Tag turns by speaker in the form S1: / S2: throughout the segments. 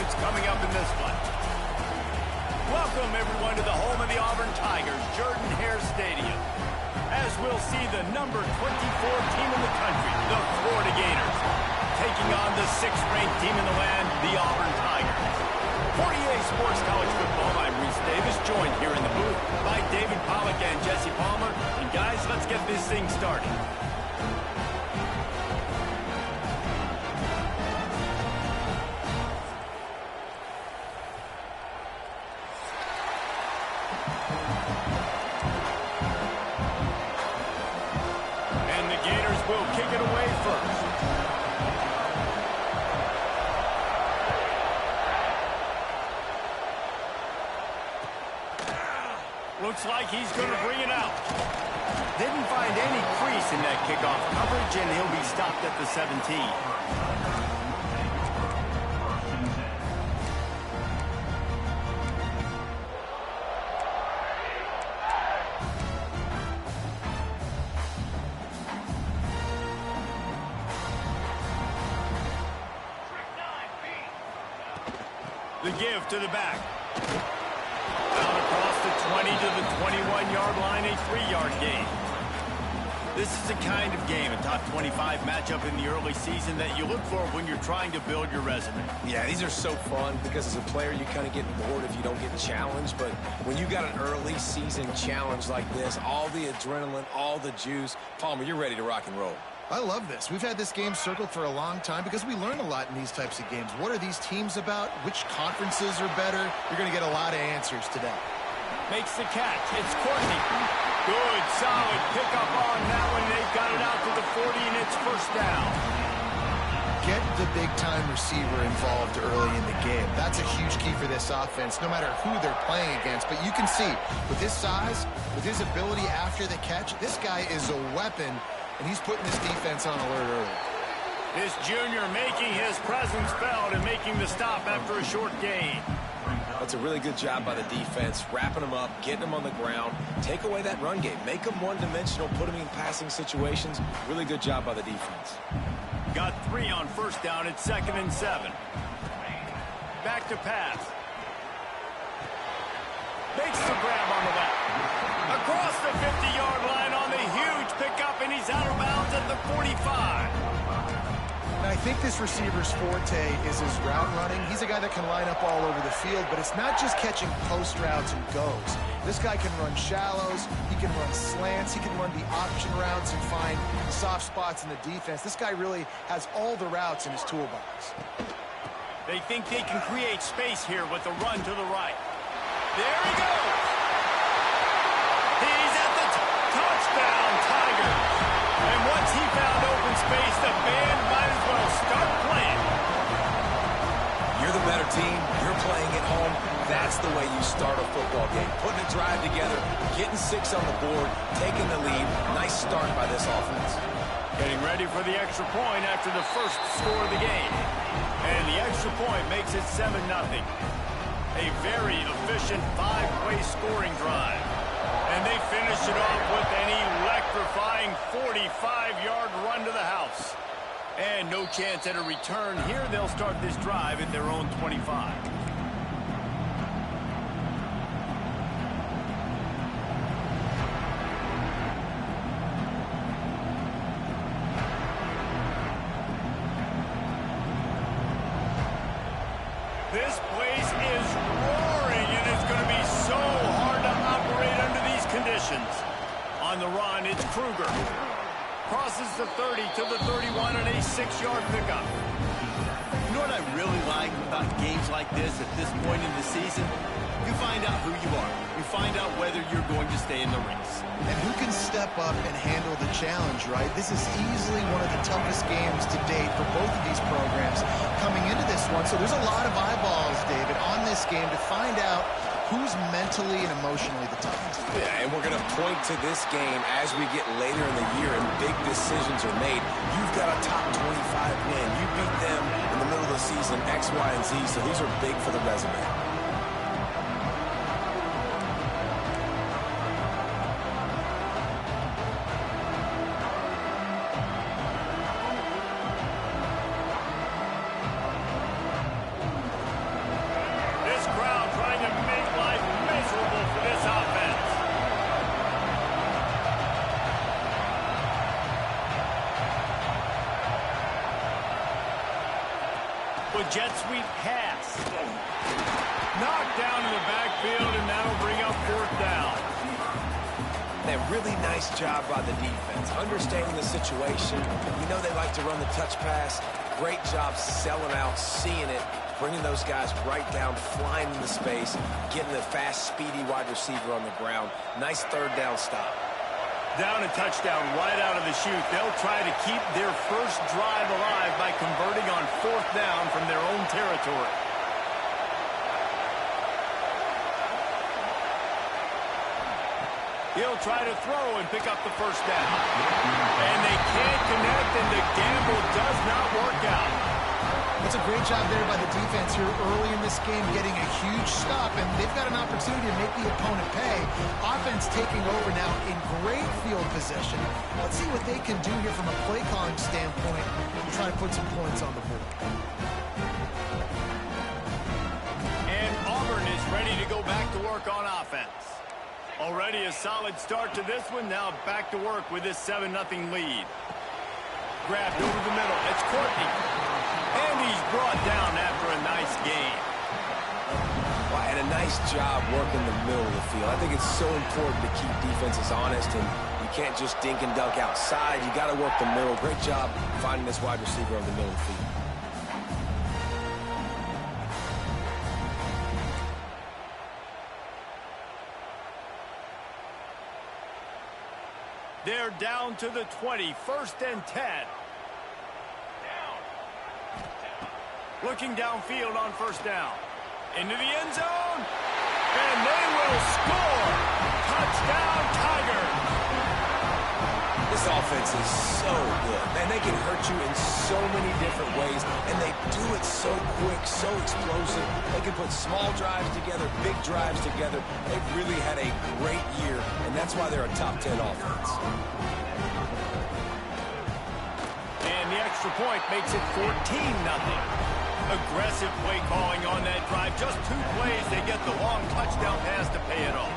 S1: what's coming up in this one. Welcome, everyone, to the home of the Auburn Tigers, Jordan-Hare Stadium, as we'll see the number 24 team in the country, the Florida Gators, taking on the 6th-ranked team in the land, the Auburn Tigers. For EA Sports College Football, I'm Reese Davis, joined here in the booth by David Pollack and Jesse Palmer. And guys, let's get this thing started. And the Gators will kick it away first. Looks like he's going to bring it out. Didn't find any crease in that kickoff coverage, and he'll be stopped at the 17. The give to the back. Out across the 20 to the 21-yard line, a 3-yard gain. This is the kind of game, a top 25 matchup in the early season, that you look for when you're trying to build your resume.
S2: Yeah, these are so fun because as a player, you kind of get bored if you don't get challenged. But when you got an early season challenge like this, all the adrenaline, all the juice, Palmer, you're ready to rock and roll.
S3: I love this. We've had this game circled for a long time because we learn a lot in these types of games. What are these teams about? Which conferences are better? You're going to get a lot of answers today.
S1: Makes the catch. It's Courtney. Good, solid pickup on that one. They've got it out to the 40, and it's first down.
S3: Get the big-time receiver involved early in the game. That's a huge key for this offense, no matter who they're playing against. But you can see, with his size, with his ability after the catch, this guy is a weapon, and he's putting this defense on alert early.
S1: This junior making his presence felt and making the stop after a short gain.
S2: That's a really good job by the defense, wrapping them up, getting them on the ground, take away that run game, make them one-dimensional, put them in passing situations. Really good job by the defense.
S1: Got 3 on first down at 2nd and 7. Back to pass. Makes the grab on the left. Across the 50-yard line on the huge pickup, and he's out of bounds at the 45.
S3: I think this receiver's forte is his route running. He's a guy that can line up all over the field, but it's not just catching post routes and goes. This guy can run shallows, he can run slants, he can run the option routes and find soft spots in the defense. This guy really has all the routes in his toolbox.
S1: They think they can create space here with the run to the right. There he goes! He's at the touchdown, Tigers! And once he found open space, the band might as well start playing.
S2: You're the better team. You're playing at home. That's the way you start a football game. Putting a drive together, getting 6 on the board, taking the lead. Nice start by this offense.
S1: Getting ready for the extra point after the first score of the game. And the extra point makes it 7-0. A very efficient 5-way scoring drive. And they finish it off with an electrifying 45-yard run to the house. And no chance at a return here. They'll start this drive at their own 25. This place is roaring, and it's going to be so hard to operate under these conditions. On the run, it's Kruger. Crosses the 30 to the 31 and a 6-yard pickup. You know what I really like about games like this at this point in the season? You find out who you are. You find out whether you're going to stay in the race.
S3: And who can step up and handle the challenge, right? This is easily one of the toughest games to date for both of these programs coming into this one. So there's a lot of eyeballs, David, on this game to find out who's mentally and emotionally the toughest.
S2: Yeah, and we're going to point to this game as we get later in the year and big decisions are made. You've got a top 25 win. You beat them in the middle of the season, X, Y, and Z, so these are big for the resume.
S1: With jet sweep pass. Knocked down in the backfield, and that'll bring up 4th down.
S2: A really nice job by the defense, understanding the situation. We know they like to run the touch pass. Great job selling out, seeing it, bringing those guys right down, flying into space, getting the fast, speedy wide receiver on the ground. Nice 3rd down stop.
S1: Down a touchdown right out of the chute. They'll try to keep their first drive alive by converting on 4th down from their own territory. He'll try to throw and pick up the 1st down. And they can't connect, and the gamble does not work out.
S3: It's a great job there by the defense here early in this game, getting a huge stop, and they've got an opportunity to make the opponent pay. Offense taking over now in great field position. Let's see what they can do here from a play calling standpoint and try to put some points on the board.
S1: And Auburn is ready to go back to work on offense. Already a solid start to this one. Now back to work with this 7-0 lead. Grabbed over the middle. It's Courtney. And he's brought down after a nice game.
S2: Well, and a nice job working the middle of the field. I think it's so important to keep defenses honest, and you can't just dink and dunk outside. You got to work the middle. Great job finding this wide receiver over the middle of the field.
S1: They're down to the 20, 1st and 10. Looking downfield on 1st down. Into the end zone. And they will score. Touchdown, Tigers.
S2: This offense is so good. Man, they can hurt you in so many different ways, and they do it so quick, so explosive. They can put small drives together, big drives together. They've really had a great year, and that's why they're a top 10 offense.
S1: And the extra point makes it 14-0. Aggressive play calling on that drive. Just 2 plays, they get the long touchdown pass to pay it off.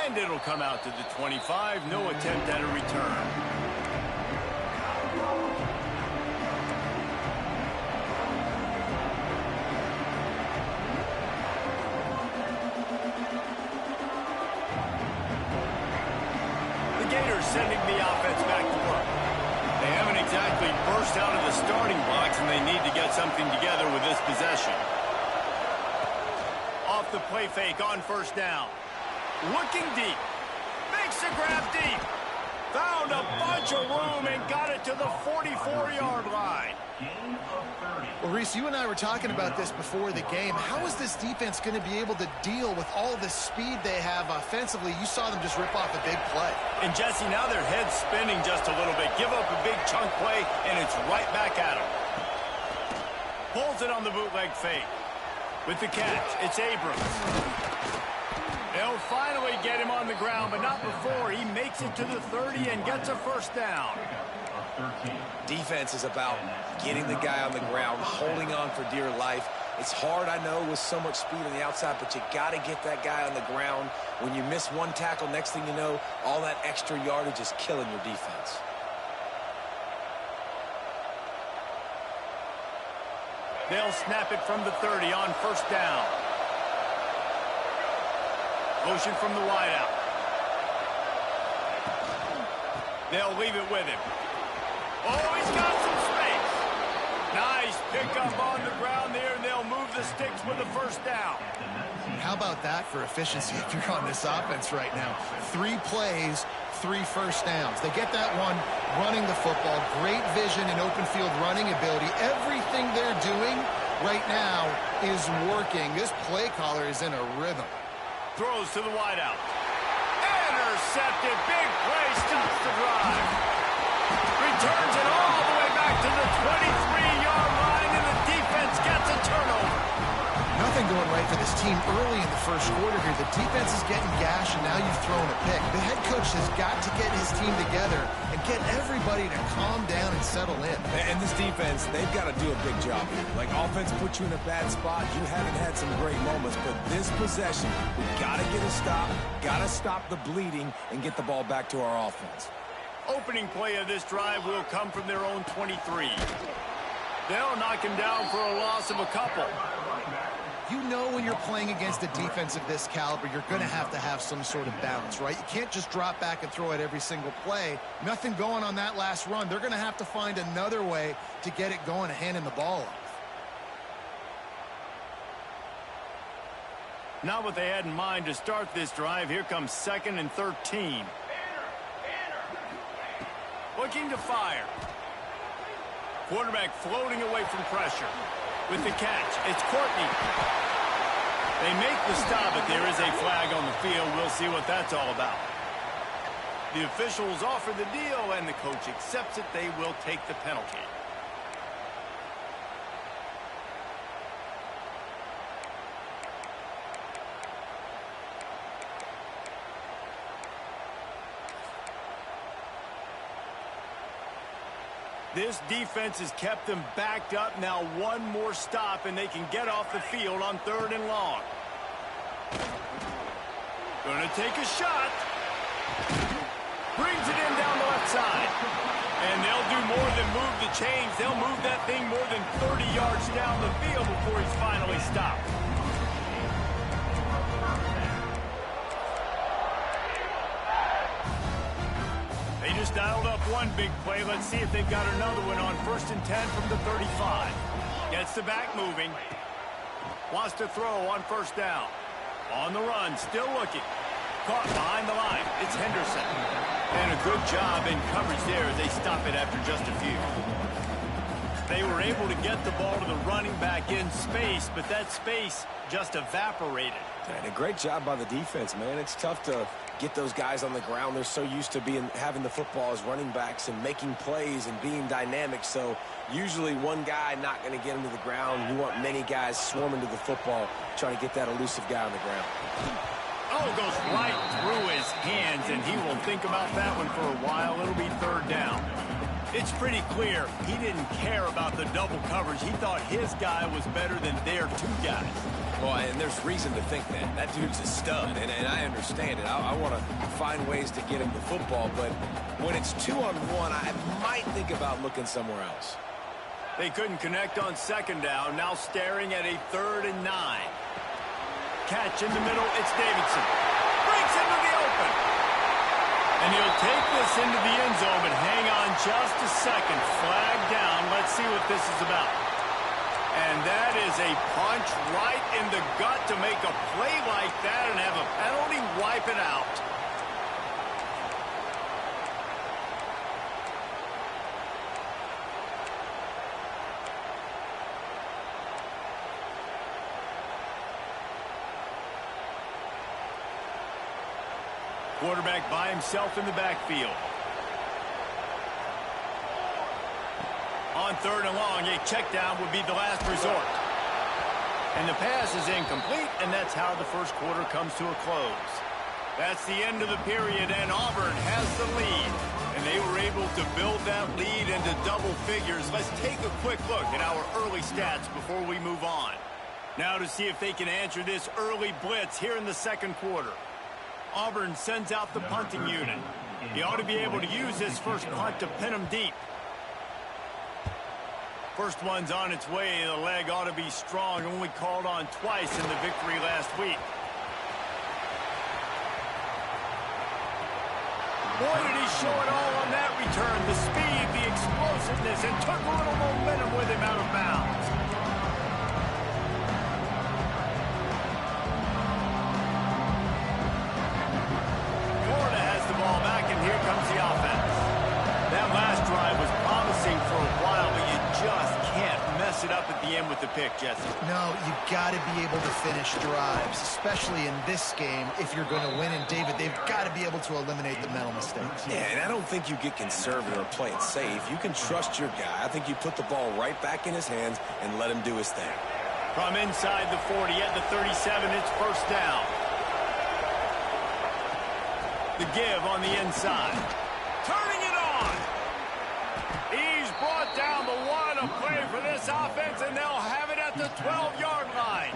S1: And it'll come out to the 25. No attempt at a return. Sending the offense back to work. They haven't exactly burst out of the starting blocks, and they need to get something together with this possession. Off the play fake on 1st down. Looking deep. Makes the grab deep. Found a bunch of room and got it to the 44-yard line.
S3: Well, Reese, you and I were talking about this before the game. How is this defense going to be able to deal with all the speed they have offensively? You saw them just rip off a big play.
S1: And, Jesse, now their head's spinning just a little bit. Give up a big chunk play, and it's right back at them. Pulls it on the bootleg fake. With the catch, it's Abrams. They'll finally get him on the ground, but not before. He makes it to the 30 and gets a 1st down.
S2: Defense is about getting the guy on the ground, holding on for dear life. It's hard, I know, with so much speed on the outside, but you got to get that guy on the ground. When you miss one tackle, next thing you know, all that extra yardage is killing your defense.
S1: They'll snap it from the 30 on 1st down. Motion from the wideout. They'll leave it with him. Oh, he's got some space. Nice pickup on the ground there, and they'll move the sticks with a 1st down.
S3: How about that for efficiency if you're on this offense right now? 3 plays, 3 1st downs. They get that one running the football. Great vision and open field running ability. Everything they're doing right now is working. This play caller is in a rhythm.
S1: Throws to the wideout. Intercepted. Big play. Stops the drive. Returns it all the way back to the 23-yard line, and the defense gets a turnover.
S3: Nothing going right for this team early in the 1st quarter here. The defense is getting gashed, and now you've thrown a pick. The head coach has got to get his team together and get everybody to calm down and settle in.
S2: And this defense, they've got to do a big job here. Like, offense put you in a bad spot. You haven't had some great moments, but this possession, we got to get a stop, got to stop the bleeding, and get the ball back to our offense.
S1: Opening play of this drive will come from their own 23. They'll knock him down for a loss of a couple.
S3: You know when you're playing against a defense of this caliber, you're going to have some sort of balance, right? You can't just drop back and throw it every single play. Nothing going on that last run. They're going to have to find another way to get it going and handing the ball off.
S1: Not what they had in mind to start this drive. Here comes 2nd and 13. Looking to fire. Quarterback floating away from pressure. With the catch, it's Courtney. They make the stop, but there is a flag on the field. We'll see what that's all about. The officials offer the deal, and the coach accepts it. They will take the penalty. This defense has kept them backed up. Now one more stop, and they can get off the field on 3rd and long. Gonna take a shot. Brings it in down the left side. And they'll do more than move the chains. They'll move that thing more than 30 yards down the field before he's finally stopped. They just dialed up one big play. Let's see if they've got another one on 1st and 10 from the 35. Gets the back moving. Wants to throw on 1st down. On the run, still looking. Caught behind the line. It's Henderson. And a good job in coverage there as they stop it after just a few. They were able to get the ball to the running back in space, but that space just evaporated.
S2: And a great job by the defense, man. It's tough to get those guys on the ground. They're so used to having the football as running backs and making plays and being dynamic. So usually one guy not going to get him to the ground. You want many guys swarming to the football, trying to get that elusive guy on the ground.
S1: Oh, goes right through his hands, and he will think about that one for a while. It'll be 3rd down. It's pretty clear he didn't care about the double coverage. He thought his guy was better than their 2 guys.
S2: Well, and there's reason to think that. That dude's a stud, and I understand it. I want to find ways to get him the football, but when it's 2-on-1, I might think about looking somewhere else.
S1: They couldn't connect on 2nd down. Now staring at a 3rd and 9. Catch in the middle. It's Davidson. Breaks into the open. And he'll take this into the end zone, but hang on just a second. Flag down. Let's see what this is about. And that is a punch right in the gut to make a play like that and have a penalty wipe it out. Quarterback by himself in the backfield. On 3rd and long, a check down would be the last resort. And the pass is incomplete, and that's how the first quarter comes to a close. That's the end of the period, and Auburn has the lead. And they were able to build that lead into double figures. Let's take a quick look at our early stats before we move on. Now to see if they can answer this early blitz here in the 2nd quarter. Auburn sends out the punting unit. He ought to be able to use this first punt to pin him deep. First one's on its way. The leg ought to be strong. Only called on twice in the victory last week. Boy, did he show it all on that return. The speed, the explosiveness, and took a little momentum with him out of bounds. Florida has the ball back, and here comes the offense. That last drive was promising for a while, but you just can't mess it up at the end with the pick, Jesse.
S3: No, you got to be able to finish drives, especially in this game if you're going to win. And, David, they've got to be able to eliminate the mental mistakes.
S2: Yeah, and I don't think you get conservative or play it safe. You can trust your guy. I think you put the ball right back in his hands and let him do his thing.
S1: From inside the 40 at the 37, it's first down. The give on the inside. Turning it on. He's brought down the one, a play for this offense, and they'll have it at the 12-yard line.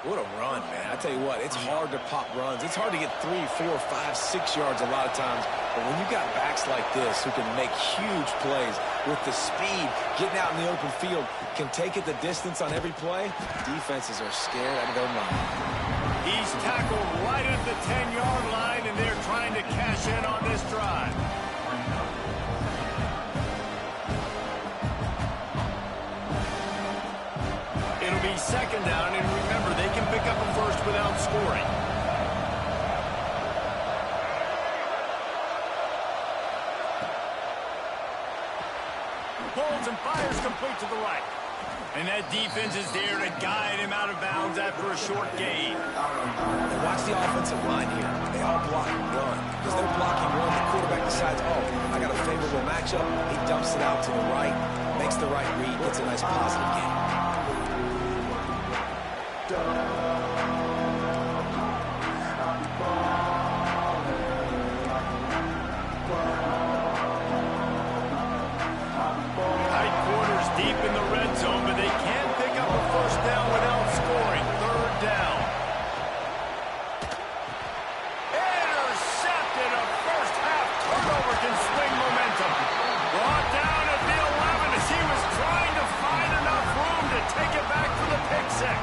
S2: What a run, man. I tell you what, it's hard to pop runs. It's hard to get 3, 4, 5, 6 yards a lot of times. But when you got backs like this who can make huge plays with the speed, getting out in the open field, can take it the distance on every play, defenses are scared out of their mind.
S1: He's tackled right at the 10-yard line, and they're trying to cash in on this drive. It'll be second down, and remember, they can pick up a first without scoring. Pulls and fires complete to the right. And that defense is there to guide him out of bounds after a short gain.
S2: And watch the offensive line here. They all block and run. Because they're blocking run, the quarterback decides, oh, I got a favorable matchup. He dumps it out to the right, makes the right read, gets a nice positive gain.
S1: Tight quarters deep in the red zone, but they can't pick up a first down without scoring. Third down. Intercepted. A first half turnover can swing momentum. Brought down at the 11 as he was trying to find enough room to take it back for the pick six.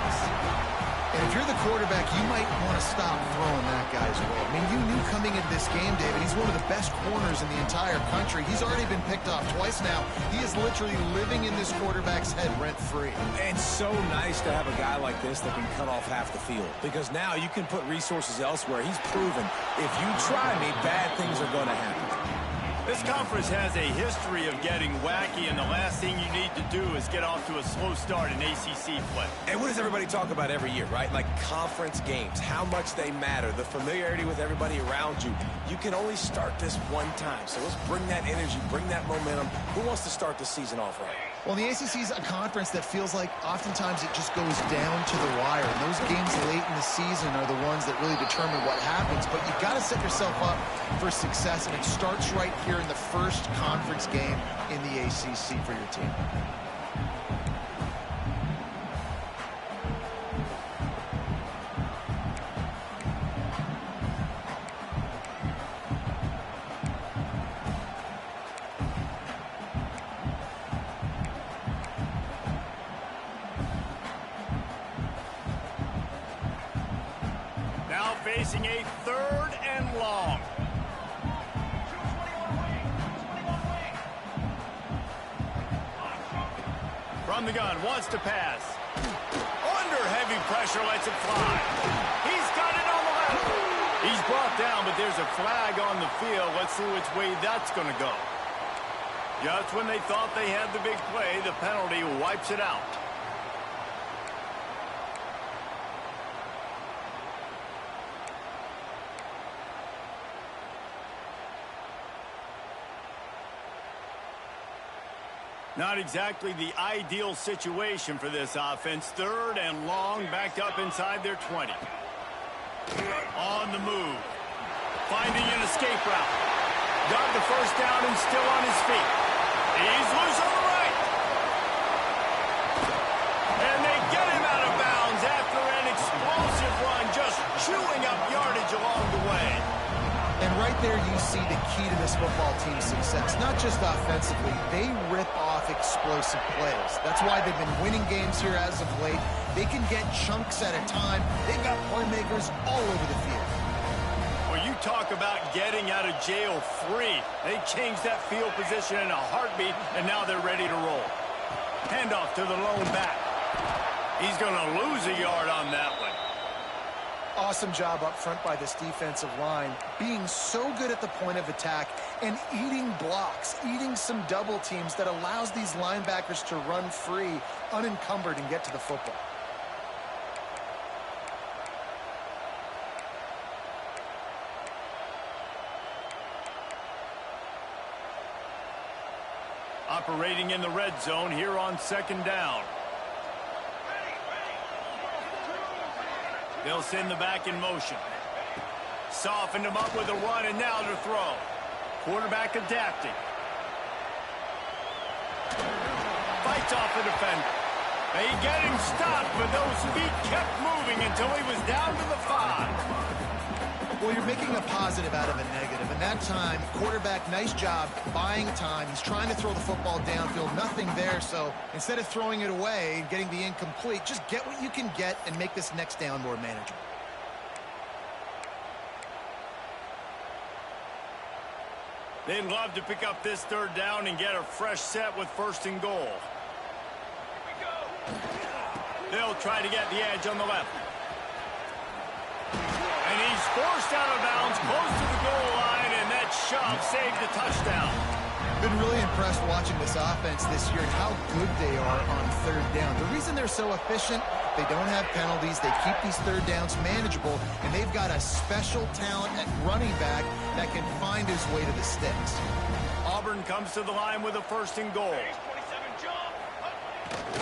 S3: And if you're the quarterback, you might want to stop throwing that guy's way. I mean, you knew coming into this game, David, he's one of the best corners in the entire country. He's already been picked off twice now. He is literally living in this quarterback's head rent-free.
S2: And so nice to have a guy like this that can cut off half the field. Because now you can put resources elsewhere. He's proven, if you try me, bad things are going to happen.
S1: This conference has a history of getting wacky, and the last thing you need to do is get off to a slow start in ACC play.
S2: And what does everybody talk about every year, right? Like conference games, how much they matter, the familiarity with everybody around you. You can only start this one time. So let's bring that energy, bring that momentum. Who wants to start the season off right?
S3: Well, the ACC is a conference that feels like oftentimes it just goes down to the wire. And those games late in the season are the ones that really determine what happens. But you've got to set yourself up for success, and it starts right here in the first conference game in the ACC for your team.
S1: Now facing a third and long. From the gun, wants to pass. Under heavy pressure, lets it fly. He's got it on the left. He's brought down, but there's a flag on the field. Let's see which way that's going to go. Just when they thought they had the big play, the penalty wipes it out. Not exactly the ideal situation for this offense. Third and long, backed up inside their 20. On the move. Finding an escape route. Got the first down and still on his feet. He's loose on the right. And they get him out of bounds after an explosive run, just chewing up yardage along the way.
S3: And right there you see the key to this football team's success. Not just offensively, they rip off explosive plays. That's why they've been winning games here as of late. They can get chunks at a time. They've got playmakers all over the field.
S1: Well, you talk about getting out of jail free. They changed that field position in a heartbeat, and now they're ready to roll. Handoff to the lone back. He's going to lose a yard on that one.
S3: Awesome job up front by this defensive line, being so good at the point of attack and eating blocks, eating some double teams that allows these linebackers to run free, unencumbered, and get to the football.
S1: Operating in the red zone here on second down. They'll send the back in motion. Softened him up with a run, and now to throw. Quarterback adapting. Fights off the defender. They get him stopped, but those feet kept moving until he was down to the 5.
S3: Well, you're making a positive out of a negative. And that time, quarterback, nice job buying time. He's trying to throw the football downfield. Nothing there. So instead of throwing it away and getting the incomplete, just get what you can get and make this next down more manageable.
S1: They'd love to pick up this 3rd down and get a fresh set with 1st and goal. They'll try to get the edge on the left. And he's forced out of bounds close to the goal line, and that shove saved the touchdown.
S3: Been really impressed watching this offense this year and how good they are on 3rd down. The reason they're so efficient, they don't have penalties. They keep these 3rd downs manageable, and they've got a special talent at running back that can find his way to the sticks.
S1: Auburn comes to the line with a 1st and goal.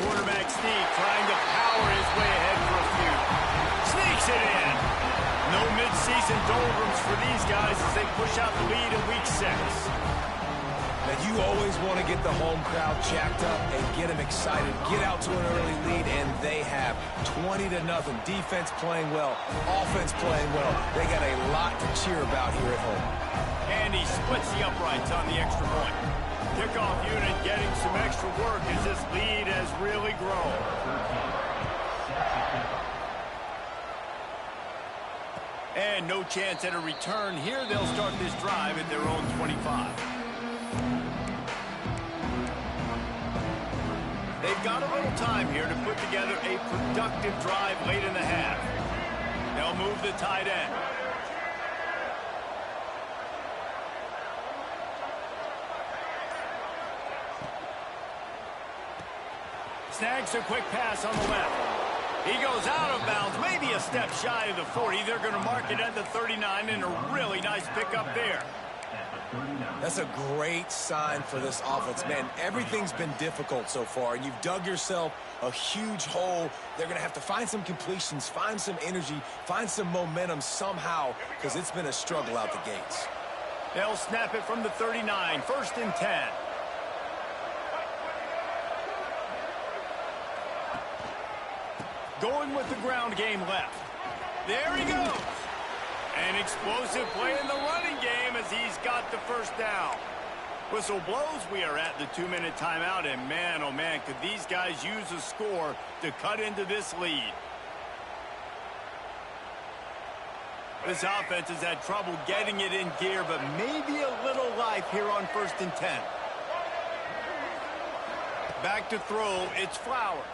S1: Quarterback Steve trying to power his way ahead for a few. Sneaks it in. No midseason doldrums for these guys as they push out the lead in week 6.
S2: Now, you always want to get the home crowd jacked up and get them excited. Get out to an early lead, and they have 20-0. Defense playing well, offense playing well. They got a lot to cheer about here at home.
S1: And he splits the uprights on the extra point. Kickoff unit getting some extra work as this lead has really grown. And no chance at a return here. They'll start this drive at their own 25. They've got a little time here to put together a productive drive late in the half. They'll move the tight end. Snags a quick pass on the left. He goes out of bounds, maybe a step shy of the 40. They're going to mark it at the 39, and a really nice pickup there.
S2: That's a great sign for this offense. Man, everything's been difficult so far, and you've dug yourself a huge hole. They're going to have to find some completions, find some energy, find some momentum somehow, because it's been a struggle out the gates.
S1: They'll snap it from the 39, 1st and 10. Going with the ground game left. There he goes. An explosive play in the running game as he's got the 1st down. Whistle blows. We are at the 2-minute timeout, and man, oh man, could these guys use a score to cut into this lead. This offense has had trouble getting it in gear, but maybe a little life here on 1st and 10. Back to throw, it's Flowers.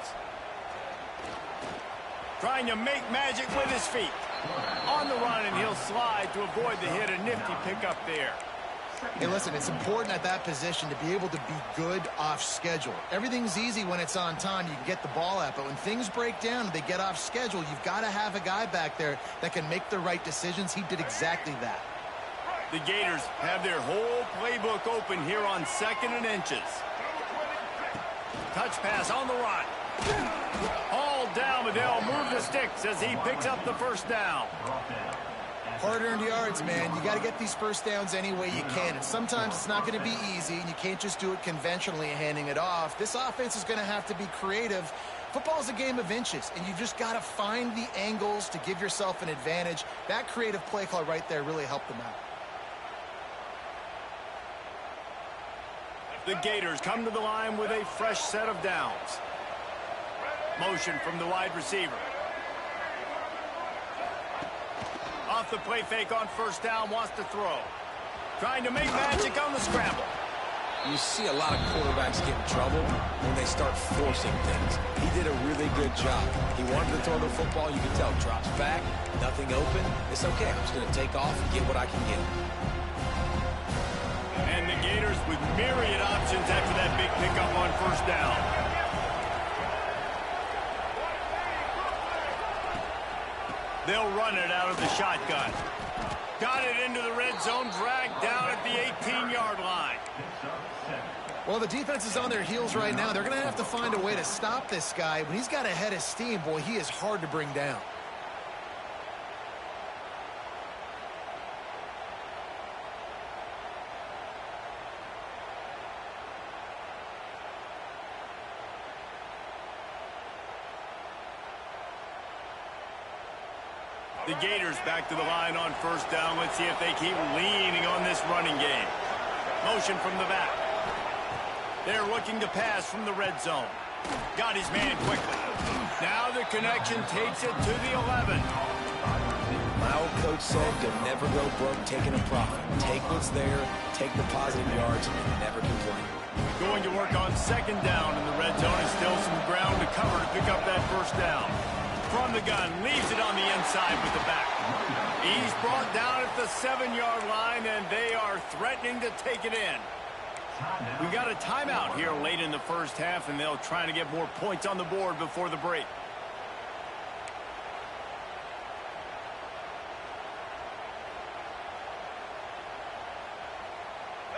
S1: Trying to make magic with his feet. On the run, and he'll slide to avoid the hit. A nifty pickup there.
S3: Hey, listen, it's important at that position to be able to be good off schedule. Everything's easy when it's on time. You can get the ball out, but when things break down and they get off schedule, you've got to have a guy back there that can make the right decisions. He did exactly that.
S1: The Gators have their whole playbook open here on 2nd and inches. Touch pass on the run. All down, but they'll move the sticks as he picks up the 1st down.
S3: Hard-earned yards, man. You got to get these 1st downs any way you can. And sometimes it's not going to be easy, and you can't just do it conventionally handing it off. This offense is going to have to be creative. Football is a game of inches, and you've just got to find the angles to give yourself an advantage. That creative play call right there really helped them out.
S1: The Gators come to the line with a fresh set of downs. Motion from the wide receiver. Off the play fake on 1st down, wants to throw. Trying to make magic on the scramble.
S2: You see a lot of quarterbacks get in trouble when they start forcing things. He did a really good job. He wanted to throw the football. You can tell, drops back, nothing open. It's okay. I'm just going to take off and get what I can get.
S1: And the Gators with myriad options after that big pickup on 1st down. They'll run it out of the shotgun. Got it into the red zone, dragged down at the 18-yard line.
S3: Well, the defense is on their heels right now. They're going to have to find a way to stop this guy. When he's got a head of steam, boy, he is hard to bring down.
S1: The Gators back to the line on first down. Let's see if they keep leaning on this running game. Motion from the back. They're looking to pass from the red zone. Got his man quickly. Now the connection takes it to the 11.
S2: My old coach said you'll never go broke taking a profit. Take what's there, take the positive yards, and never complain.
S1: Going to work on second down in the red zone. Is still some ground to cover to pick up that first down. From the gun, leaves it on the inside with the back. He's brought down at the 7-yard line, and they are threatening to take it in. We got a timeout here late in the first half, and they'll try to get more points on the board before the break.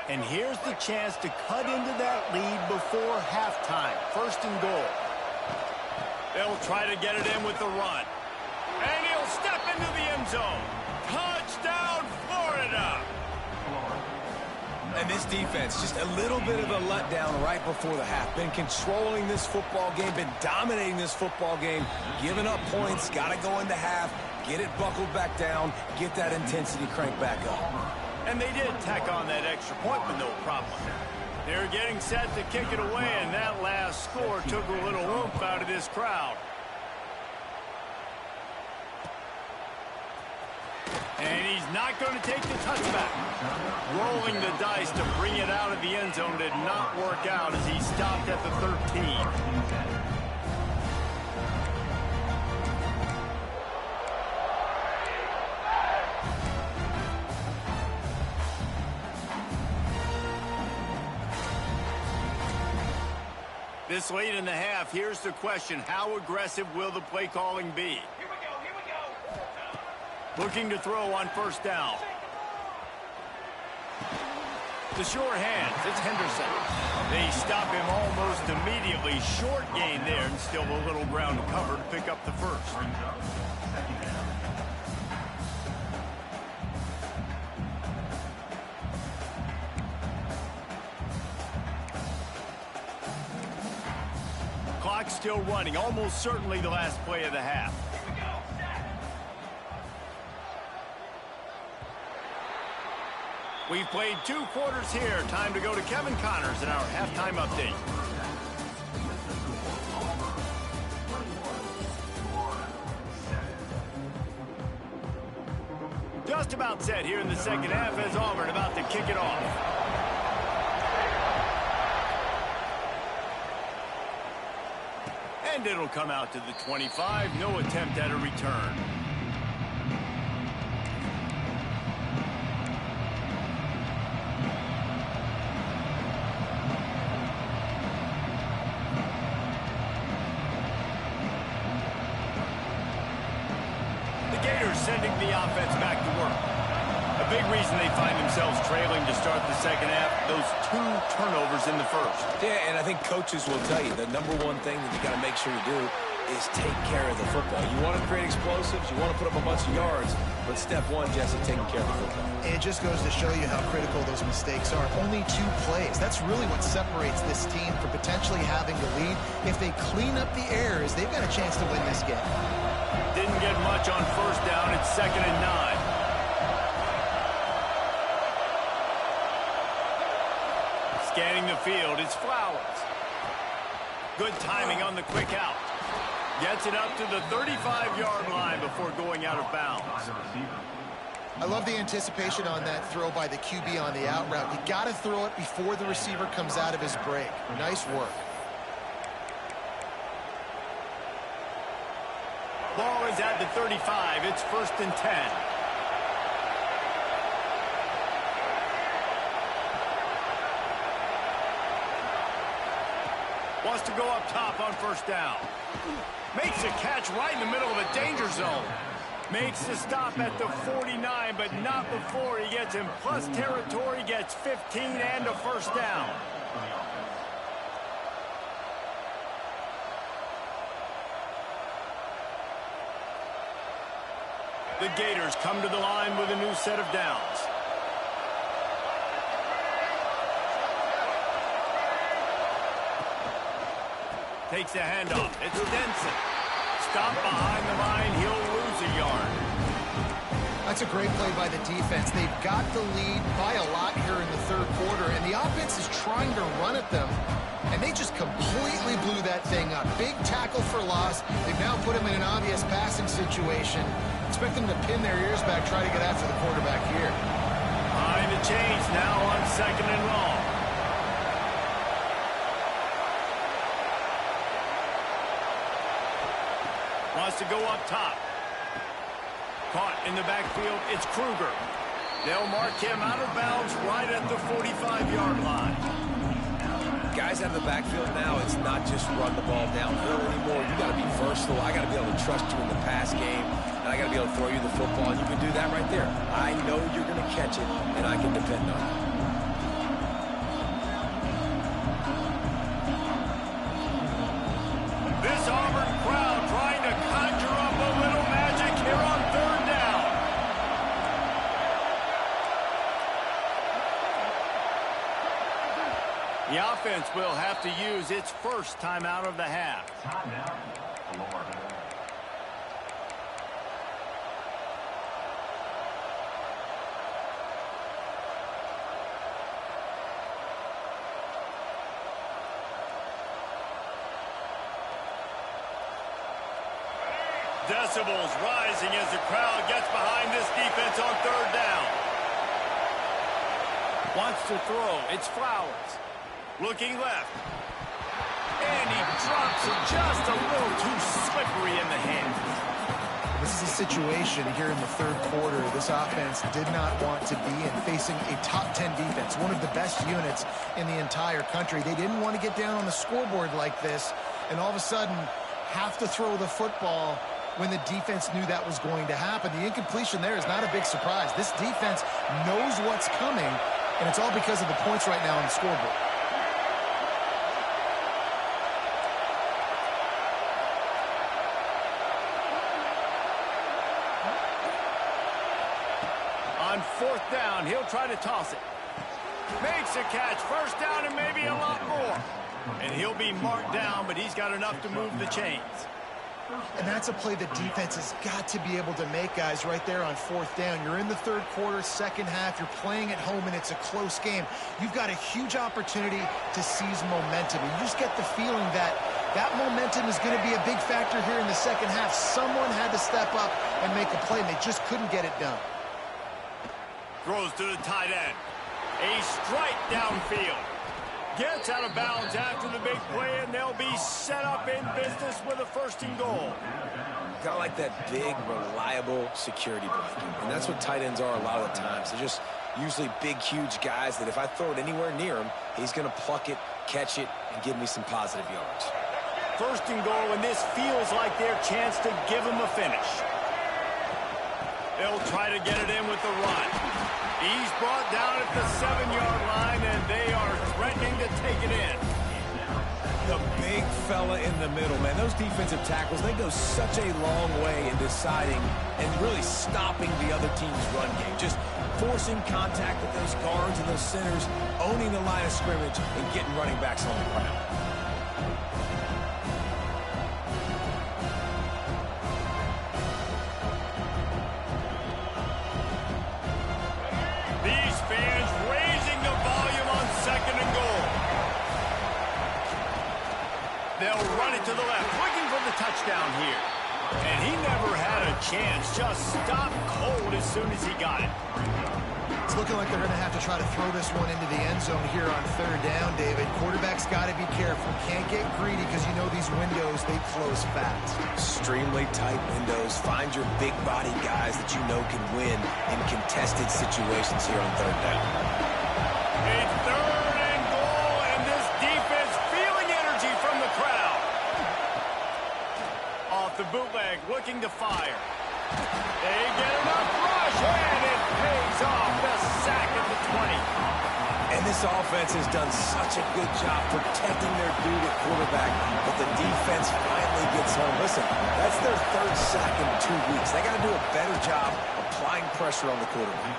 S1: And here's the chance to cut into that lead before halftime. First and goal. They'll try to get it in with the run. And he'll step into the end zone. Touchdown, Florida!
S2: And this defense, just a little bit of a letdown right before the half. Been controlling this football game, been dominating this football game, giving up points, got to go into half, get it buckled back down, get that intensity cranked back up.
S1: And they did tack on that extra point with no problem. They're getting set to kick it away, and that last score took a little oomph out of this crowd. And he's not going to take the touchback. Rolling the dice to bring it out of the end zone did not work out as he stopped at the 13. This late in the half, here's the question. How aggressive will the play calling be?
S4: Here we go.
S1: Looking to throw on first down. The sure hands, it's Henderson. They stop him almost immediately. Short gain there, and still a little ground to cover to pick up the first. Clock still running, almost certainly the last play of the half. We've played 2 quarters here. Time to go to Kevin Connors in our halftime update. Just about set here in the second half as Auburn about to kick it off. And it'll come out to the 25. No attempt at a return. The Gators sending the offense back to work. A big reason they find themselves trailing to start the second half, those 2 turnovers in the first.
S2: Yeah, and I think coaches will tell you the number one thing that you got to make sure you do is take care of the football. You want to create explosives, you want to put up a bunch of yards, but step one, Jesse, taking care of the football.
S3: It just goes to show you how critical those mistakes are. Only 2 plays. That's really what separates this team from potentially having the lead. If they clean up the errors, they've got a chance to win this game.
S1: Didn't get much on first down. It's 2nd and 9. Scanning the field, it's Flowers. Good timing on the quick out. Gets it up to the 35-yard line before going out of bounds.
S3: I love the anticipation on that throw by the QB on the out route. You got to throw it before the receiver comes out of his break. Nice work.
S1: Ball is at the 35. It's 1st and 10. Wants to go up top on first down. Makes a catch right in the middle of a danger zone. Makes the stop at the 49, but not before he gets in plus territory, gets 15 and a first down. The Gators come to the line with a new set of downs. Takes a handoff. It's Denson. Stop behind the line. He'll lose a yard.
S3: That's a great play by the defense. They've got the lead by a lot here in the third quarter, and the offense is trying to run at them, and they just completely blew that thing up. Big tackle for loss. They've now put them in an obvious passing situation. Expect them to pin their ears back, try to get after the quarterback here.
S1: Behind the chains now on 2nd and long. Wants to go up top. Caught in the backfield, it's Kruger. They'll mark him out of bounds right at the 45-yard line.
S2: Guys out of the backfield now, it's not just run the ball downhill anymore. You got to be versatile. I got to be able to trust you in the pass game, and I got to be able to throw you the football, and you can do that right there. I know you're going to catch it, and I can depend on it.
S1: This Auburn crowd trying to conjure up a little magic here on 3rd down. The offense will have to use its first timeout of the half. Decibels rising as the crowd gets behind this defense on 3rd down. Wants to throw. It's Flowers. Looking left. And he drops it just a little too slippery in the hands.
S3: This is a situation here in the third quarter this offense did not want to be in, facing a top 10 defense, one of the best units in the entire country. They didn't want to get down on the scoreboard like this and all of a sudden have to throw the football when the defense knew that was going to happen. The incompletion there is not a big surprise. This defense knows what's coming, and it's all because of the points right now on the scoreboard.
S1: On 4th down, he'll try to toss it. Makes a catch. 1st down and maybe a lot more. And he'll be marked down, but he's got enough to move the chains.
S3: And that's a play the defense has got to be able to make, guys, right there on 4th down. You're in the third quarter, second half. You're playing at home, and it's a close game. You've got a huge opportunity to seize momentum. And you just get the feeling that that momentum is going to be a big factor here in the second half. Someone had to step up and make a play, and they just couldn't get it done.
S1: Throws to the tight end. A strike downfield. Gets out of bounds after the big play, and they'll be set up in business with a 1st and goal.
S2: Kind of like that big, reliable security blanket. And that's what tight ends are a lot of the times. They're just usually big, huge guys that if I throw it anywhere near him, he's going to pluck it, catch it, and give me some positive yards.
S1: 1st and goal, and this feels like their chance to give him a finish. They'll try to get it in with the run. He's brought down at the 7-yard line, and they are threatening to take it in.
S2: The big fella in the middle, man. Those defensive tackles, they go such a long way in deciding and really stopping the other team's run game. Just forcing contact with those guards and those centers, owning the line of scrimmage, and getting running backs on the ground.
S1: These fans raising the volume on 2nd and goal. They'll run it to the left, looking for the touchdown here. And he never had a chance, just stopped cold as soon as he got it.
S3: It's looking like they're going to have to try to throw this one into the end zone here on 3rd down, David. Quarterback's got to be careful. Can't get greedy because you know these windows, they close fast.
S2: Extremely tight windows. Find your big body guys that you know can win in contested situations here on 3rd down.
S1: It's 3rd and goal, and this defense feeling energy from the crowd. Off the bootleg, looking to fire. They get enough rush, and it pays off. The sack at the 20.
S2: And this offense has done such a good job protecting their dude at quarterback, but the defense finally gets home. Listen, that's their 3rd sack in 2 weeks. They got to do a better job applying pressure on the quarterback.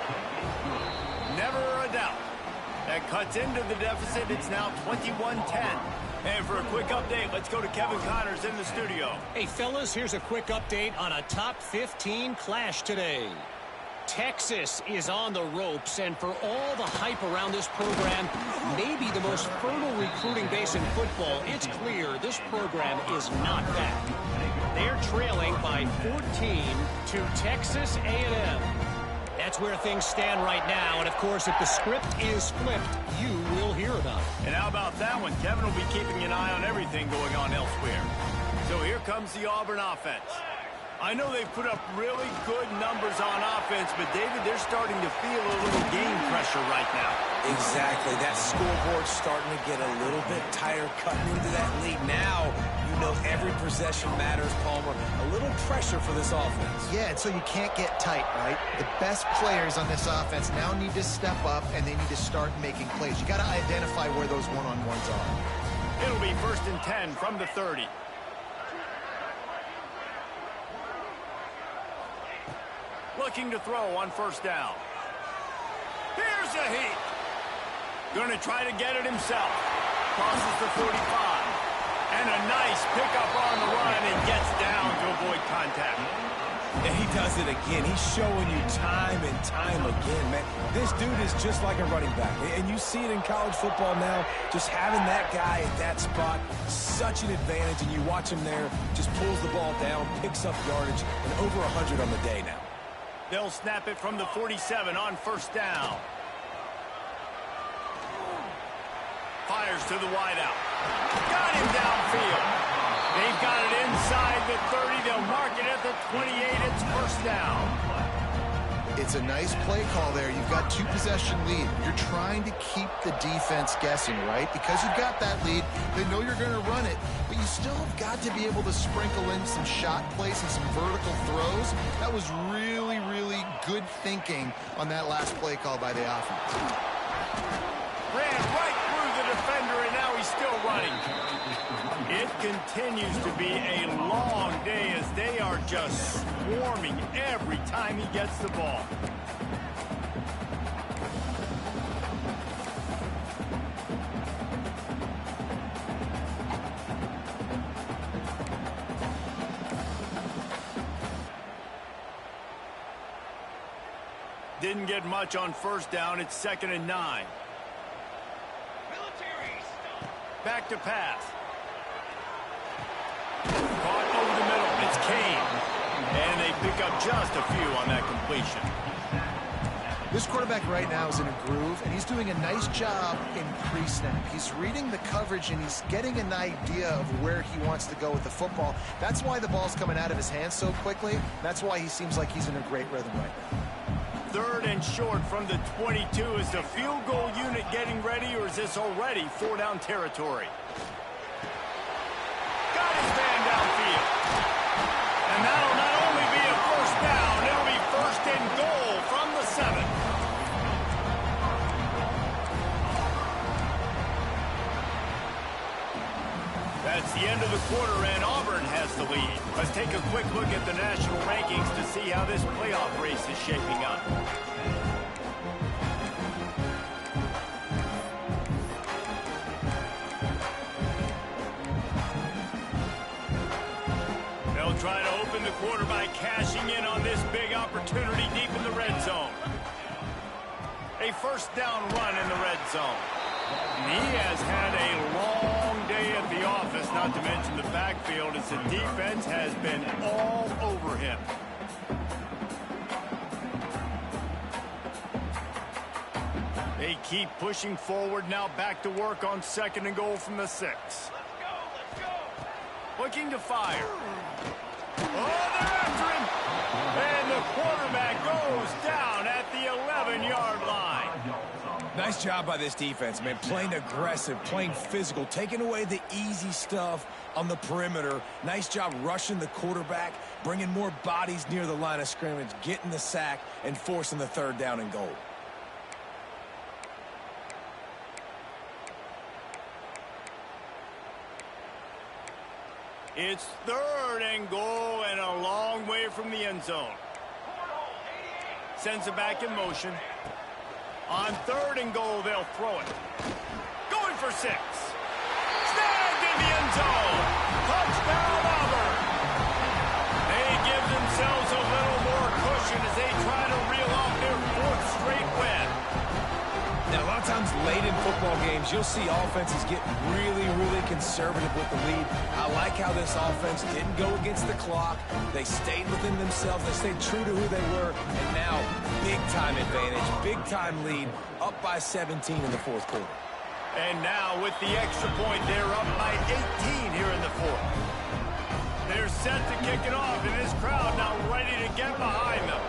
S1: Never a doubt. That cuts into the deficit. It's now 21-10. And for a quick update, let's go to Kevin Connors in the studio.
S5: Hey, fellas, here's a quick update on a top 15 clash today. Texas is on the ropes, and for all the hype around this program, maybe the most fertile recruiting base in football, it's clear this program is not back. They're trailing by 14 to Texas A&M. That's where things stand right now, and of course, if the script is flipped, you will hear about it.
S1: And how about that one? Kevin will be keeping an eye on everything going on elsewhere. So here comes the Auburn offense. I know they've put up really good numbers on offense, but David, they're starting to feel a little game pressure right now.
S2: Exactly. That scoreboard's starting to get a little bit tired cutting into that lead. Now, you know every possession matters, Palmer. A little pressure for this offense.
S3: Yeah, and so you can't get tight, right? The best players on this offense now need to step up, and they need to start making plays. You got to identify where those one-on-ones are.
S1: It'll be 1st and 10 from the 30. Looking to throw on 1st down. Here's a heat. Going to try to get it himself. Crosses the 45. And a nice pickup on the run and gets down to avoid contact.
S2: And he does it again. He's showing you time and time again, man. This dude is just like a running back. And you see it in college football now. Just having that guy at that spot, such an advantage. And you watch him there, just pulls the ball down, picks up yardage, and over 100 on the day now.
S1: They'll snap it from the 47 on 1st down. Fires to the wideout. Got him downfield. They've got it inside the 30. They'll mark it at the 28. It's 1st down.
S3: It's a nice play call there. You've got 2-possession lead. You're trying to keep the defense guessing, right? Because you've got that lead, they know you're going to run it, but you still have got to be able to sprinkle in some shot plays and some vertical throws. That was really, really good thinking on that last play call by the offense.
S1: Ran right through the defender, and now he's still running. It continues to be a long day as they are just swarming every time he gets the ball. Didn't get much on 1st down. It's 2nd and 9. Back to pass. Caught over the middle. It's Kane. And they pick up just a few on that completion.
S3: This quarterback right now is in a groove, and he's doing a nice job in pre-snap. He's reading the coverage, and he's getting an idea of where he wants to go with the football. That's why the ball's coming out of his hands so quickly. That's why he seems like he's in a great rhythm right now.
S1: 3rd and short from the 22. Is the field goal unit getting ready, or is this already 4-down territory? Got his man downfield. And that'll not only be a 1st down, it'll be 1st and goal from the 7. That's the end of the quarter, and Auburn has the lead. Let's take a quick look at the national rankings to see how this playoff race is shaping up. They'll try to open the quarter by cashing in on this big opportunity deep in the red zone. A 1st down run in the red zone. And he has had a long day at the office, not to mention the backfield, as the defense has been all over him. They keep pushing forward, now back to work on 2nd and goal from the 6.
S4: Let's go.
S1: Looking to fire. Oh, they're after him. And the quarterback goes down at the 11-yard line.
S2: Nice job by this defense, man. Playing aggressive, playing physical, taking away the easy stuff on the perimeter. Nice job rushing the quarterback, bringing more bodies near the line of scrimmage, getting the sack, and forcing the 3rd down and goal.
S1: It's 3rd and goal and a long way from the end zone. Sends it back in motion. On 3rd and goal, they'll throw it. Going for 6. Snagged in the end zone. Touchdown, Auburn. They give themselves a little more cushion as they try to reel off
S2: late in football games, you'll see offenses get really, really conservative with the lead. I like how this offense didn't go against the clock. They stayed within themselves. They stayed true to who they were. And now, big-time advantage, big-time lead, up by 17 in the fourth quarter.
S1: And now, with the extra point, they're up by 18 here in the fourth. They're set to kick it off, and this crowd now ready to get behind them.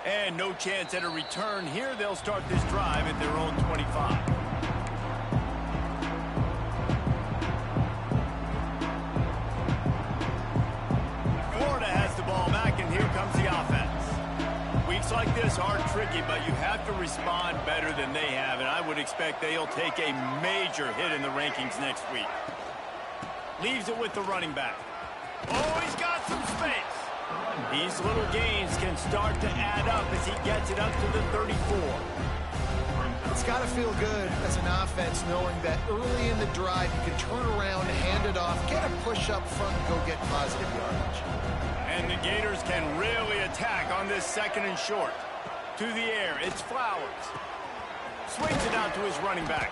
S1: And no chance at a return here. They'll start this drive at their own 25. Florida has the ball back, and here comes the offense. Weeks like this are tricky, but you have to respond better than they have, and I would expect they'll take a major hit in the rankings next week. Leaves it with the running back. Oh, he's got some space. These little gains can start to add up as he gets it up to the 34.
S3: It's got to feel good as an offense knowing that early in the drive you can turn around, hand it off, get a push up front, and go get positive yardage.
S1: And the Gators can really attack on this second and short. To the air, it's Flowers. Swings it out to his running back.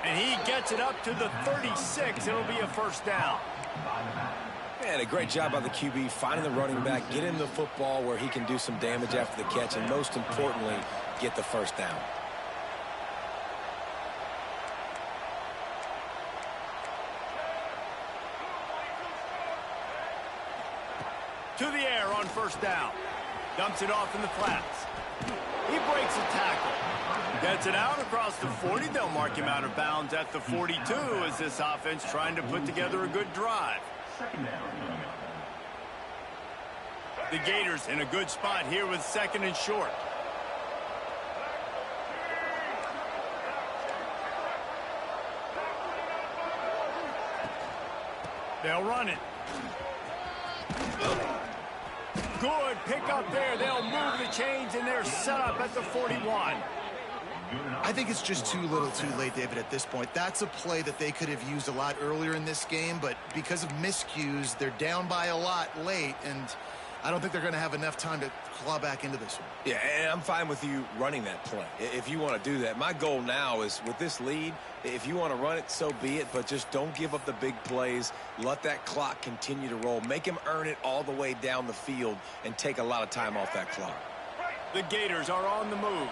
S1: And he gets it up to the 36. It'll be a first down.
S2: Man, a great job by the QB finding the running back, get him the football where he can do some damage after the catch, and most importantly, get the first down.
S1: To the air on first down. Dumps it off in the flats. He breaks a tackle. Gets it out across the 40. They'll mark him out of bounds at the 42 as this offense trying to put together a good drive. The Gators in a good spot here with second and short. They'll run it. Good pick up there. They'll move the chains, and they're set up at the 41.
S3: I think it's just too little too late, David, at this point. That's a play that they could have used a lot earlier in this game, but because of miscues, they're down by a lot late, and I don't think they're going to have enough time to claw back into this one.
S2: Yeah, and I'm fine with you running that play if you want to do that. My goal now is with this lead, if you want to run it, so be it, but just don't give up the big plays. Let that clock continue to roll. Make them earn it all the way down the field and take a lot of time off that clock.
S1: The Gators are on the move.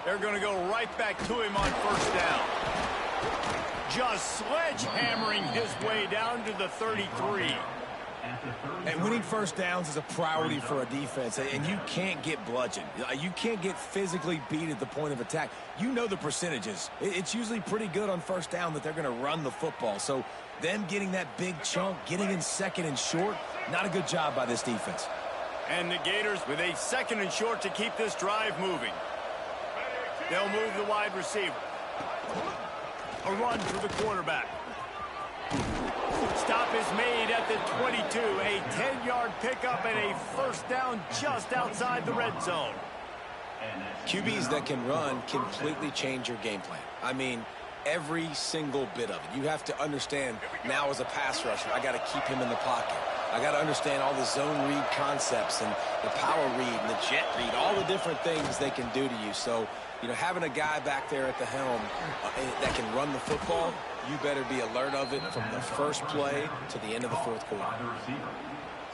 S1: They're going to go right back to him on first down. Just sledgehammering his way down to the 33.
S2: And winning first downs is a priority for a defense, and you can't get bludgeoned. You can't get physically beat at the point of attack. You know the percentages. It's usually pretty good on first down that they're going to run the football. So them getting that big chunk, getting in second and short, not a good job by this defense.
S1: And the Gators with a second and short to keep this drive moving. They'll move the wide receiver. A run for the quarterback. Stop is made at the 22. A 10-yard pickup and a first down just outside the red zone.
S2: QBs that can run completely change your game plan. I mean, every single bit of it. You have to understand now as a pass rusher, I got to keep him in the pocket. I got to understand all the zone read concepts and the power read and the jet read, all the different things they can do to you. So, you know, having a guy back there at the helm that can run the football, you better be alert of it from the first play to the end of the fourth quarter.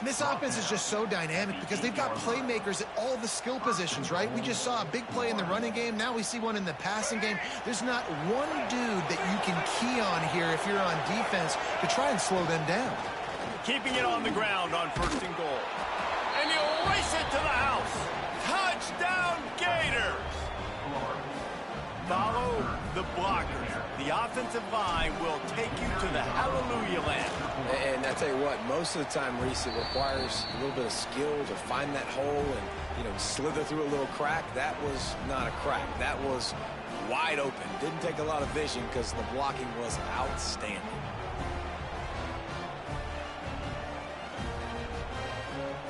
S3: And this offense is just so dynamic because they've got playmakers at all the skill positions, right? We just saw a big play in the running game. Now we see one in the passing game. There's not one dude that you can key on here if you're on defense to try and slow them down.
S1: Keeping it on the ground on first and goal. And he'll race it to the house. Touchdown, Gators! Follow the blockers. The offensive line will take you to the hallelujah land.
S2: And I tell you what, most of the time, Reese, it requires a little bit of skill to find that hole and, you know, slither through a little crack. That was not a crack. That was wide open. Didn't take a lot of vision because the blocking was outstanding.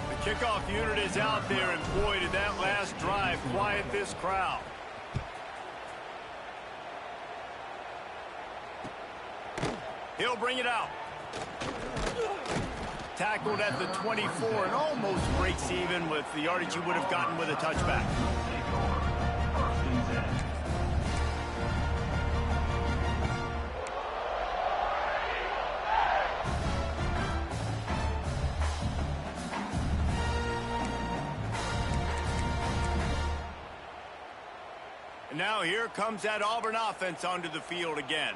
S1: The kickoff unit is out there, and boy, did that last drive quiet this crowd. He'll bring it out. tackled at the 24 and almost breaks even with the yardage he would have gotten with a touchback. And now here comes that Auburn offense onto the field again.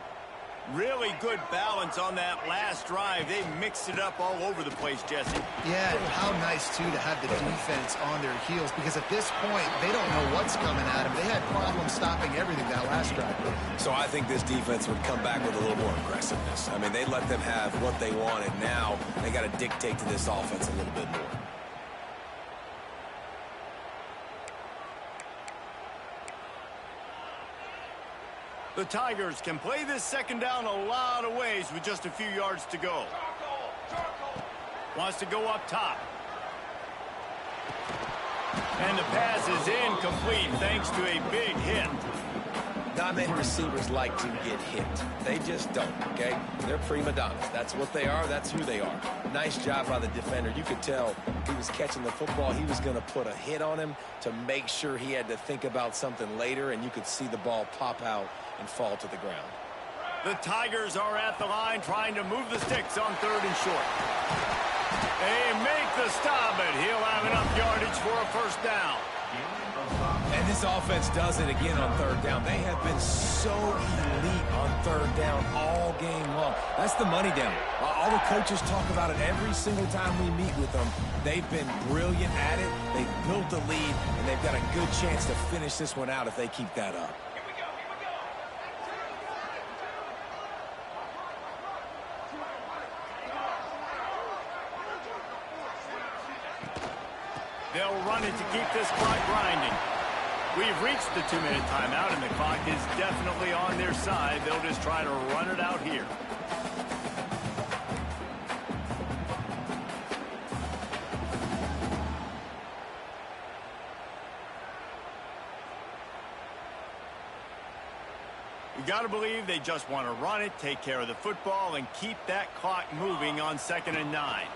S1: Really good balance on that last drive. They mixed it up all over the place, Jesse.
S3: Yeah, and how nice, too, to have the defense on their heels, because at this point, they don't know what's coming at them. They had problems stopping everything that last drive.
S2: So I think this defense would come back with a little more aggressiveness. I mean, they let them have what they wanted. Now they got to dictate to this offense a little bit more.
S1: The Tigers can play this second down a lot of ways with just a few yards to go. Wants to go up top. And the pass is incomplete thanks to a big hit.
S2: Not many receivers like to get hit. They just don't, okay? They're prima donnas. That's what they are. That's who they are. Nice job by the defender. You could tell he was catching the football. He was going to put a hit on him to make sure he had to think about something later, and you could see the ball pop out and fall to the ground.
S1: The Tigers are at the line trying to move the sticks on 3rd and short. They make the stop, but he'll have enough yardage for a first down.
S2: And this offense does it again on 3rd down. They have been so elite on 3rd down all game long. That's the money down. All the coaches talk about it every single time we meet with them. They've been brilliant at it. They've built the lead, and they've got a good chance to finish this one out if they keep that up.
S1: They'll run it to keep this clock grinding. We've reached the 2-minute timeout, and the clock is definitely on their side. They'll just try to run it out here. You got to believe they just want to run it, take care of the football, and keep that clock moving on 2nd and 9.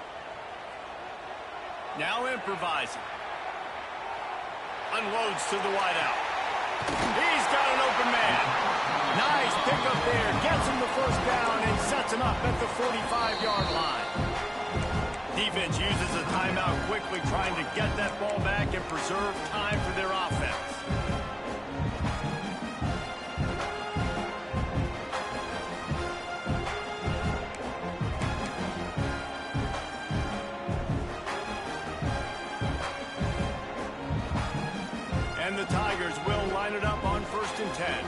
S1: Now improvising. Unloads to the wideout. He's got an open man. Nice pickup there. Gets him the first down and sets him up at the 45-yard line. Defense uses a timeout quickly, trying to get that ball back and preserve time for their offense. And the Tigers will line it up on 1st and 10.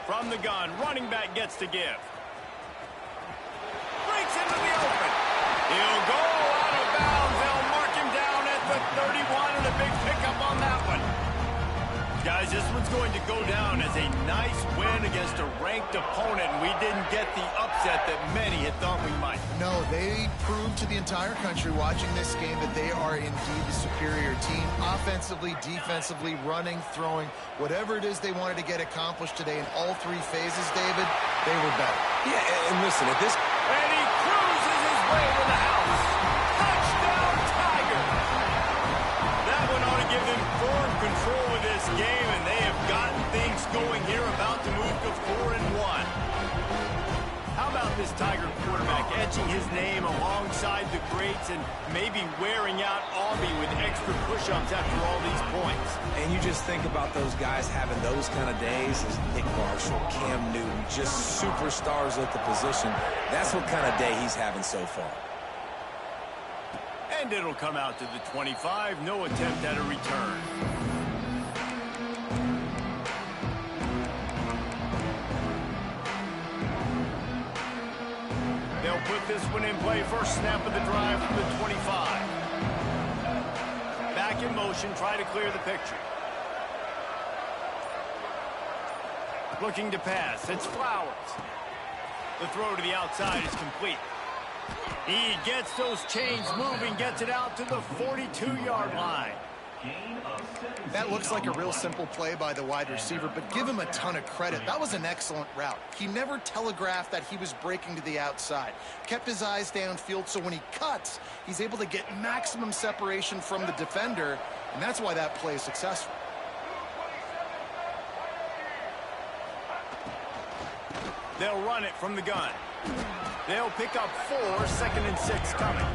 S1: From the gun, running back gets to give. Breaks into the open. He'll go out of bounds. They'll mark him down at the 31 and a big pickup on that one. Guys, this one's going to go down as a nice win against a ranked opponent, and we didn't get the upset that many had thought we might.
S3: No, they proved to the entire country watching this game that they are indeed the superior team. Offensively, defensively, running, throwing, whatever it is they wanted to get accomplished today in all 3 phases, David, they were better.
S2: Yeah, and listen, at this...
S1: And he cruises his way to the house. Touchdown, Tigers! That one ought to give them firm control of this game, and they have gotten things going here, about to move to 4 and 1. How about this Tiger quarterback etching his name alongside the greats and maybe wearing out AUB with extra push-ups after all these points?
S2: And you just think about those guys having those kind of days as Nick Marshall, Cam Newton, just superstars at the position. That's what kind of day he's having so far.
S1: And it'll come out to the 25. No attempt at a return. They'll put this one in play. First snap of the drive from the 25. Back in motion, try to clear the picture. Looking to pass. It's Flowers. The throw to the outside is complete. He gets those chains moving, gets it out to the 42-yard line.
S3: That looks like a real simple play by the wide receiver, but give him a ton of credit. That was an excellent route. He never telegraphed that he was breaking to the outside. Kept his eyes downfield, so when he cuts, he's able to get maximum separation from the defender, and that's why that play is successful.
S1: They'll run it from the gun. They'll pick up 4, 2nd and 6 coming.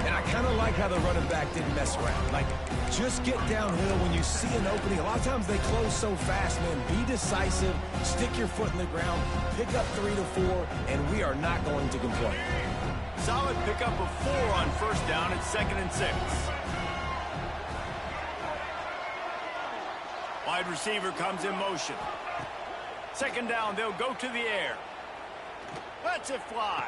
S2: And I kind of like how the running back didn't mess around. Like, just get downhill when you see an opening. A lot of times they close so fast, man. Be decisive, stick your foot in the ground, pick up 3 to 4, and we are not going to complain.
S1: Solid pickup of 4 on 1st down at 2nd and 6. Wide receiver comes in motion. 2nd down, they'll go to the air. Lets it fly.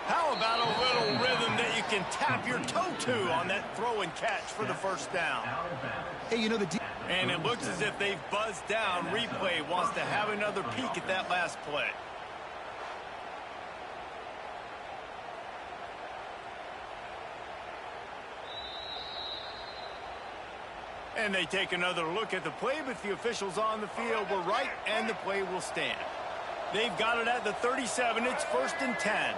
S1: How about a little rhythm that you can tap your toe to on that throw and catch for the 1st down?
S3: Hey, you know
S1: and it looks as if they've buzzed down. Replay wants to have another peek at that last play. And they take another look at the play, but the officials on the field were right, and the play will stand. They've got it at the 37. It's 1st and 10.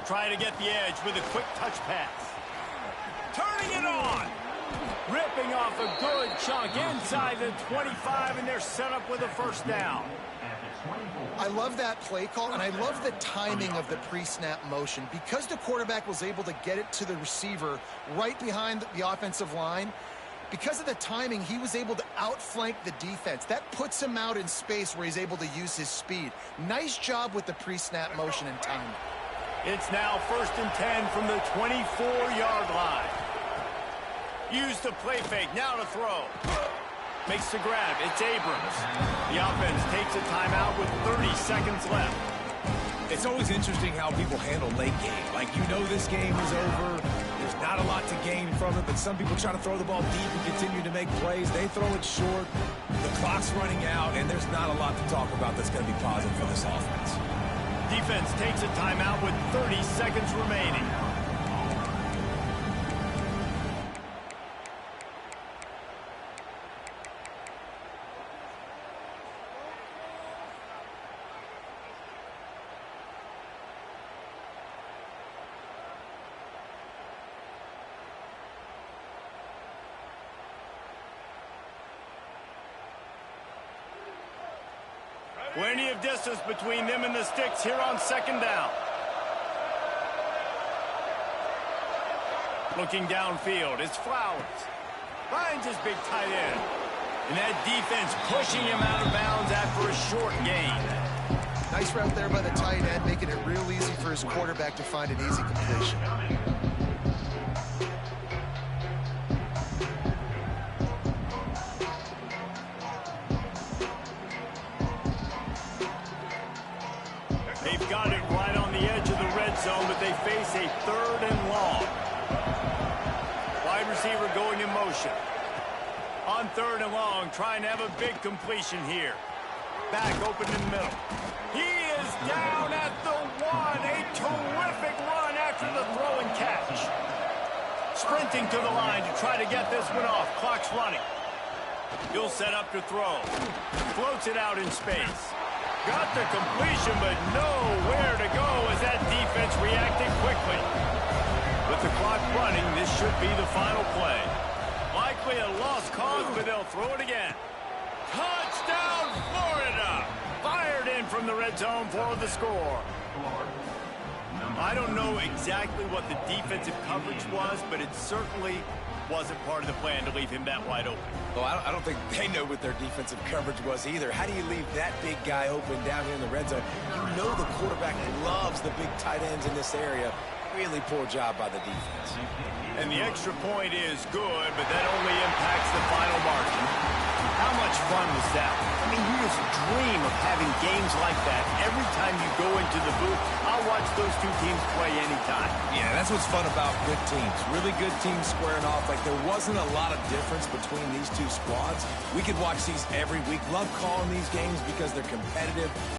S1: Trying to get the edge with a quick touch pass. Turning it on. Ripping off a good chunk inside the 25, and they're set up with a 1st down.
S3: I love that play call, and I love the timing of the pre-snap motion. Because the quarterback was able to get it to the receiver right behind the offensive line, because of the timing, he was able to outflank the defense. That puts him out in space where he's able to use his speed. Nice job with the pre-snap motion and timing.
S1: It's now 1st and 10 from the 24-yard line. Use the play fake, now to throw. Makes the grab, it's Abrams. The offense takes a timeout with 30 seconds left.
S2: It's always interesting how people handle late game. Like, you know this game is over. There's not a lot to gain from it, but some people try to throw the ball deep and continue to make plays. They throw it short. The clock's running out, and there's not a lot to talk about that's going to be positive for this offense.
S1: Defense takes a timeout with 30 seconds remaining. Plenty of distance between them and the sticks here on 2nd down. Looking downfield, it's Flowers. Finds his big tight end. And that defense pushing him out of bounds after a short gain.
S3: Nice route there by the tight end, making it real easy for his quarterback to find an easy completion.
S1: They've got it right on the edge of the red zone, but they face a 3rd and long. Wide receiver going in motion. On 3rd and long, trying to have a big completion here. Back open in the middle. He is down at the 1. A terrific run after the throw and catch. Sprinting to the line to try to get this one off. Clock's running. He'll set up to throw. Floats it out in space. Got the completion, but nowhere to go as that defense reacted quickly. With the clock running, this should be the final play. Likely a lost cause, but they'll throw it again. Touchdown, Florida! Fired in from the red zone for the score. I don't know exactly what the defensive coverage was, but it certainly wasn't part of the plan to leave him that wide open.
S2: Well, I don't think they know what their defensive coverage was either. How do you leave that big guy open down here in the red zone? You know the quarterback loves the big tight ends in this area. Really poor job by the defense.
S1: And the extra point is good, but that only impacts the final margin. How much fun was that? I mean, you just dream of having games like that every time you go into the booth. I'll watch those two teams play anytime.
S2: Yeah, that's what's fun about good teams. Really good teams squaring off. Like, there wasn't a lot of difference between these two squads. We could watch these every week. Love calling these games because they're competitive.